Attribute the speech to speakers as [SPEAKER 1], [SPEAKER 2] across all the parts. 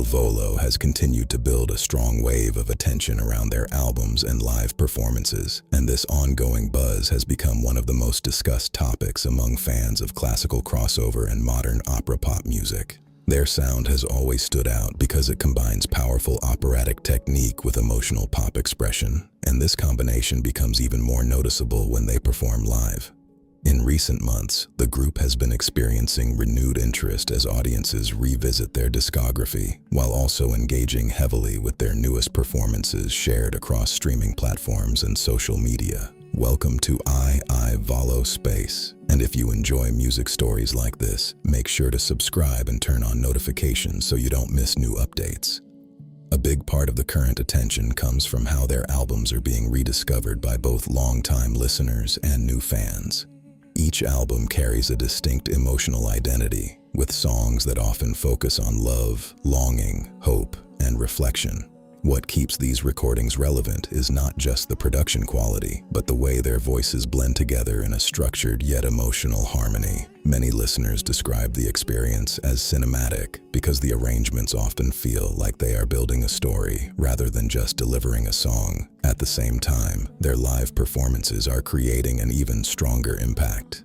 [SPEAKER 1] Volo has continued to build a strong wave of attention around their albums and live performances, and this ongoing buzz has become one of the most discussed topics among fans of classical crossover and modern opera pop music. Their sound has always stood out because it combines powerful operatic technique with emotional pop expression, and this combination becomes even more noticeable when they perform live. In recent months, the group has been experiencing renewed interest as audiences revisit their discography, while also engaging heavily with their newest performances shared across streaming platforms and social media. Welcome to Volo Space, and if you enjoy music stories like this, make sure to subscribe and turn on notifications so you don't miss new updates. A big part of the current attention comes from how their albums are being rediscovered by both longtime listeners and new fans. Each album carries a distinct emotional identity, with songs that often focus on love, longing, hope, and reflection. What keeps these recordings relevant is not just the production quality, but the way their voices blend together in a structured yet emotional harmony. Many listeners describe the experience as cinematic because the arrangements often feel like they are building a story rather than just delivering a song. At the same time, their live performances are creating an even stronger impact.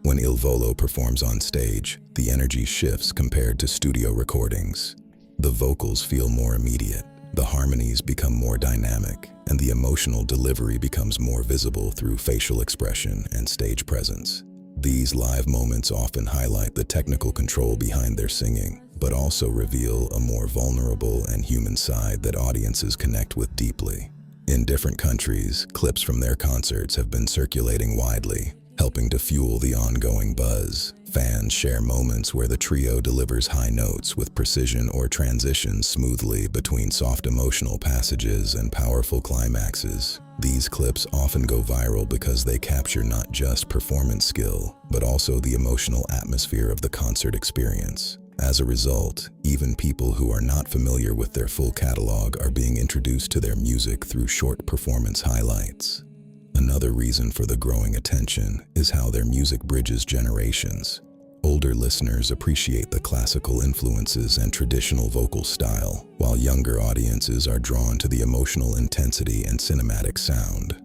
[SPEAKER 1] When Il Volo performs on stage, the energy shifts compared to studio recordings. The vocals feel more immediate, the harmonies become more dynamic, and the emotional delivery becomes more visible through facial expression and stage presence. These live moments often highlight the technical control behind their singing, but also reveal a more vulnerable and human side that audiences connect with deeply. In different countries, clips from their concerts have been circulating widely, helping to fuel the ongoing buzz. Fans share moments where the trio delivers high notes with precision or transitions smoothly between soft emotional passages and powerful climaxes. These clips often go viral because they capture not just performance skill, but also the emotional atmosphere of the concert experience. As a result, even people who are not familiar with their full catalog are being introduced to their music through short performance highlights. Another reason for the growing attention is how their music bridges generations. Older listeners appreciate the classical influences and traditional vocal style, while younger audiences are drawn to the emotional intensity and cinematic sound.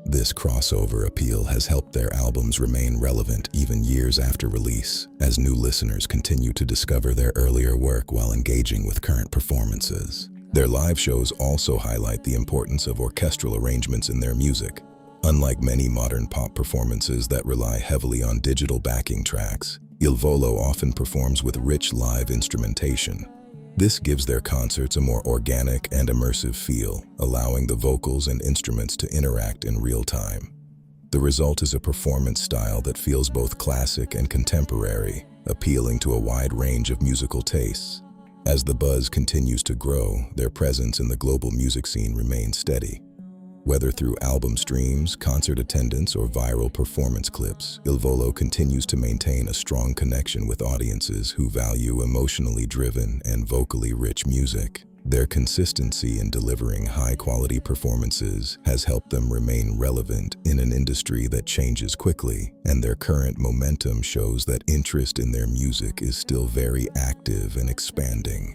[SPEAKER 1] This crossover appeal has helped their albums remain relevant even years after release, as new listeners continue to discover their earlier work while engaging with current performances. Their live shows also highlight the importance of orchestral arrangements in their music. Unlike many modern pop performances that rely heavily on digital backing tracks, Il Volo often performs with rich live instrumentation. This gives their concerts a more organic and immersive feel, allowing the vocals and instruments to interact in real time. The result is a performance style that feels both classic and contemporary, appealing to a wide range of musical tastes. As the buzz continues to grow, their presence in the global music scene remains steady. Whether through album streams, concert attendance, or viral performance clips, Il Volo continues to maintain a strong connection with audiences who value emotionally driven and vocally rich music. Their consistency in delivering high-quality performances has helped them remain relevant in an industry that changes quickly, and their current momentum shows that interest in their music is still very active and expanding.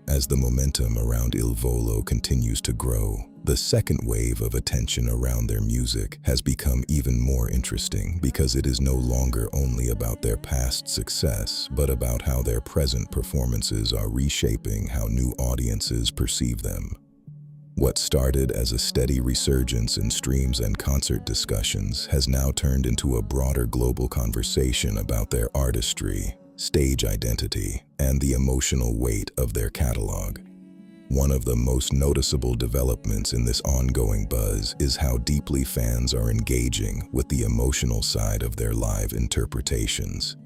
[SPEAKER 1] As the momentum around Il Volo continues to grow, the second wave of attention around their music has become even more interesting because it is no longer only about their past success, but about how their present performances are reshaping how new audiences perceive them. What started as a steady resurgence in streams and concert discussions has now turned into a broader global conversation about their artistry, stage identity, and the emotional weight of their catalog. One of the most noticeable developments in this ongoing buzz is how deeply fans are engaging with the emotional side of their live interpretations.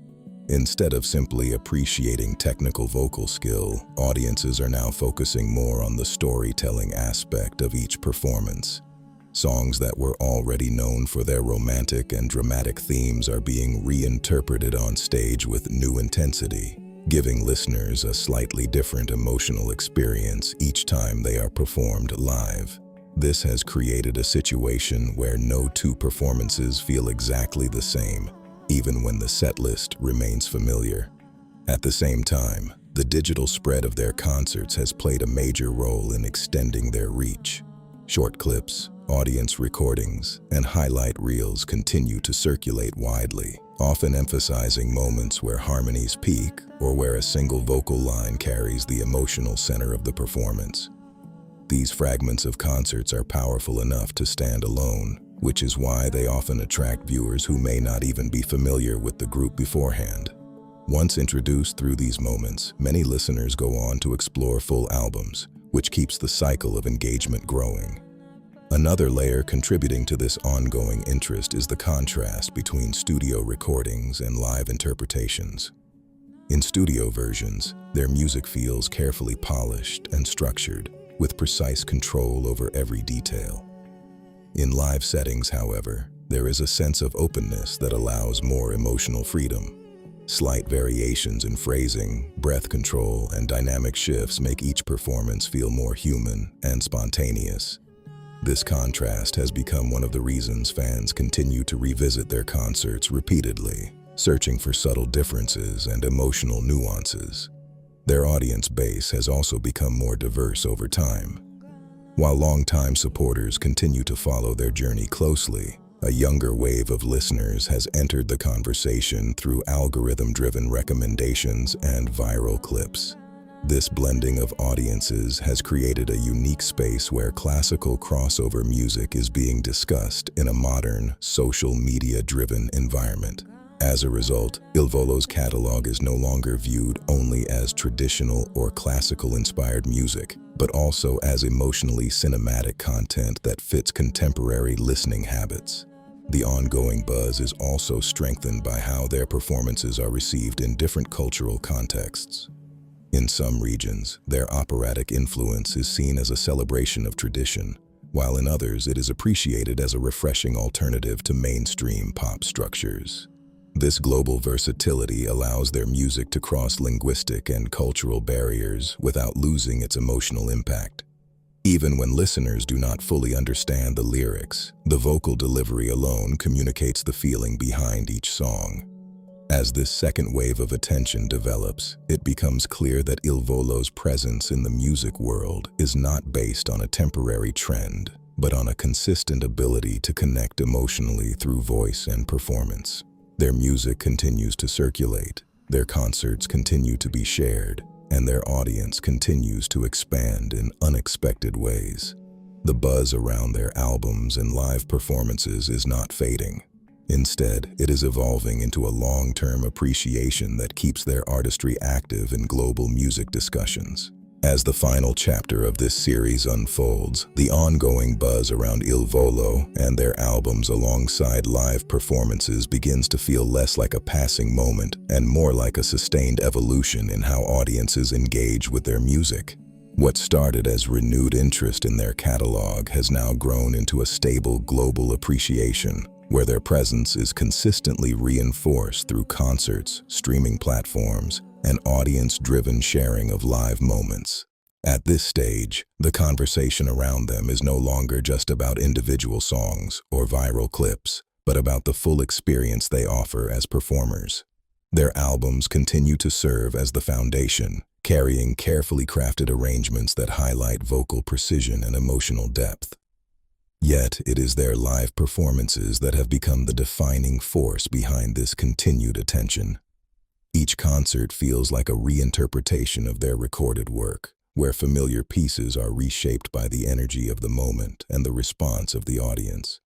[SPEAKER 1] Instead of simply appreciating technical vocal skill, audiences are now focusing more on the storytelling aspect of each performance. Songs that were already known for their romantic and dramatic themes are being reinterpreted on stage with new intensity, giving listeners a slightly different emotional experience each time they are performed live. This has created a situation where no two performances feel exactly the same, even when the setlist remains familiar. At the same time, The digital spread of their concerts has played a major role in extending their reach. Short clips, audience recordings, and highlight reels continue to circulate widely, often emphasizing moments where harmonies peak or where a single vocal line carries the emotional center of the performance. These fragments of concerts are powerful enough to stand alone, which is why they often attract viewers who may not even be familiar with the group beforehand. Once introduced through these moments, many listeners go on to explore full albums, which keeps the cycle of engagement growing. Another layer contributing to this ongoing interest is the contrast between studio recordings and live interpretations. In studio versions, their music feels carefully polished and structured, with precise control over every detail. In live settings, however, there is a sense of openness that allows more emotional freedom. Slight variations in phrasing, breath control, and dynamic shifts make each performance feel more human and spontaneous. This contrast has become one of the reasons fans continue to revisit their concerts repeatedly, searching for subtle differences and emotional nuances. Their audience base has also become more diverse over time. While longtime supporters continue to follow their journey closely, a younger wave of listeners has entered the conversation through algorithm-driven recommendations and viral clips. This blending of audiences has created a unique space where classical crossover music is being discussed in a modern, social media-driven environment. As a result, Il Volo's catalog is no longer viewed only as traditional or classical-inspired music, but also as emotionally cinematic content that fits contemporary listening habits. The ongoing buzz is also strengthened by how their performances are received in different cultural contexts. In some regions, their operatic influence is seen as a celebration of tradition, while in others it is appreciated as a refreshing alternative to mainstream pop structures. This global versatility allows their music to cross linguistic and cultural barriers without losing its emotional impact. Even when listeners do not fully understand the lyrics, the vocal delivery alone communicates the feeling behind each song. As this second wave of attention develops, it becomes clear that Il Volo's presence in the music world is not based on a temporary trend, but on a consistent ability to connect emotionally through voice and performance. Their music continues to circulate, their concerts continue to be shared, and their audience continues to expand in unexpected ways. The buzz around their albums and live performances is not fading. Instead, it is evolving into a long-term appreciation that keeps their artistry active in global music discussions. As the final chapter of this series unfolds, the ongoing buzz around Il Volo and their albums alongside live performances begins to feel less like a passing moment and more like a sustained evolution in how audiences engage with their music. What started as renewed interest in their catalog has now grown into a stable global appreciation, where their presence is consistently reinforced through concerts, streaming platforms, and audience-driven sharing of live moments. At this stage, the conversation around them is no longer just about individual songs or viral clips, but about the full experience they offer as performers. Their albums continue to serve as the foundation, carrying carefully crafted arrangements that highlight vocal precision and emotional depth. Yet, it is their live performances that have become the defining force behind this continued attention. Each concert feels like a reinterpretation of their recorded work, where familiar pieces are reshaped by the energy of the moment and the response of the audience.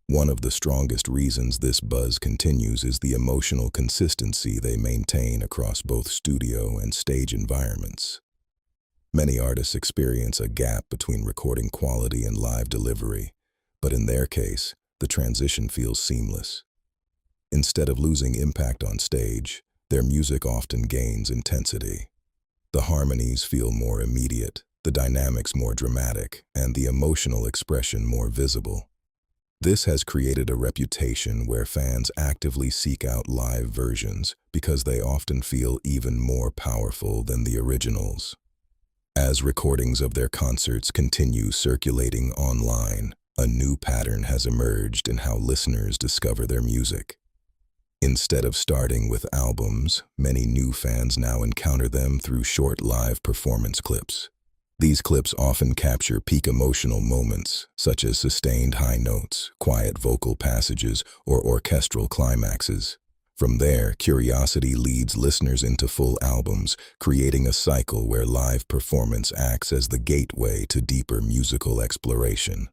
[SPEAKER 1] One of the strongest reasons this buzz continues is the emotional consistency they maintain across both studio and stage environments. Many artists experience a gap between recording quality and live delivery, but in their case, the transition feels seamless. Instead of losing impact on stage, their music often gains intensity. The harmonies feel more immediate, the dynamics more dramatic, and the emotional expression more visible. This has created a reputation where fans actively seek out live versions because they often feel even more powerful than the originals. As recordings of their concerts continue circulating online, a new pattern has emerged in how listeners discover their music. Instead of starting with albums, many new fans now encounter them through short live performance clips. These clips often capture peak emotional moments, such as sustained high notes, quiet vocal passages, or orchestral climaxes. From there, curiosity leads listeners into full albums, creating a cycle where live performance acts as the gateway to deeper musical exploration.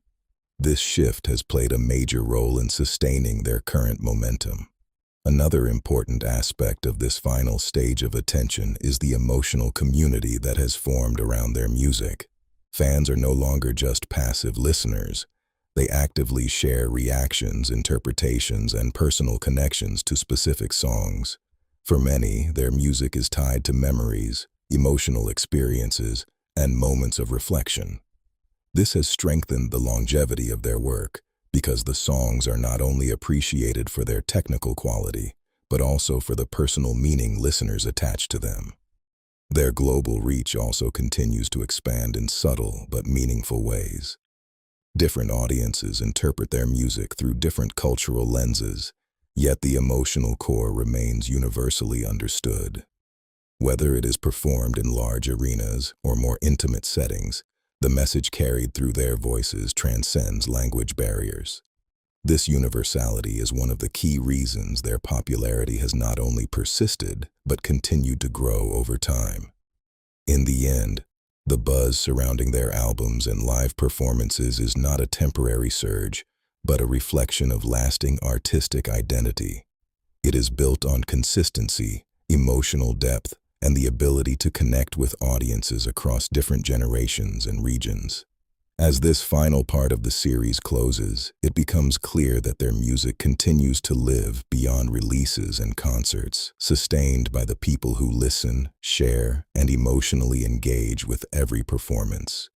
[SPEAKER 1] This shift has played a major role in sustaining their current momentum. Another important aspect of this final stage of attention is the emotional community that has formed around their music. Fans are no longer just passive listeners. They actively share reactions, interpretations, and personal connections to specific songs. For many, their music is tied to memories, emotional experiences, and moments of reflection. This has strengthened the longevity of their work, because the songs are not only appreciated for their technical quality, but also for the personal meaning listeners attach to them. Their global reach also continues to expand in subtle but meaningful ways. Different audiences interpret their music through different cultural lenses, yet the emotional core remains universally understood. Whether it is performed in large arenas or more intimate settings, the message carried through their voices transcends language barriers. This universality is one of the key reasons their popularity has not only persisted, but continued to grow over time. In the end, the buzz surrounding their albums and live performances is not a temporary surge, but a reflection of lasting artistic identity. It is built on consistency, emotional depth, and the ability to connect with audiences across different generations and regions. As this final part of the series closes, it becomes clear that their music continues to live beyond releases and concerts, sustained by the people who listen, share, and emotionally engage with every performance.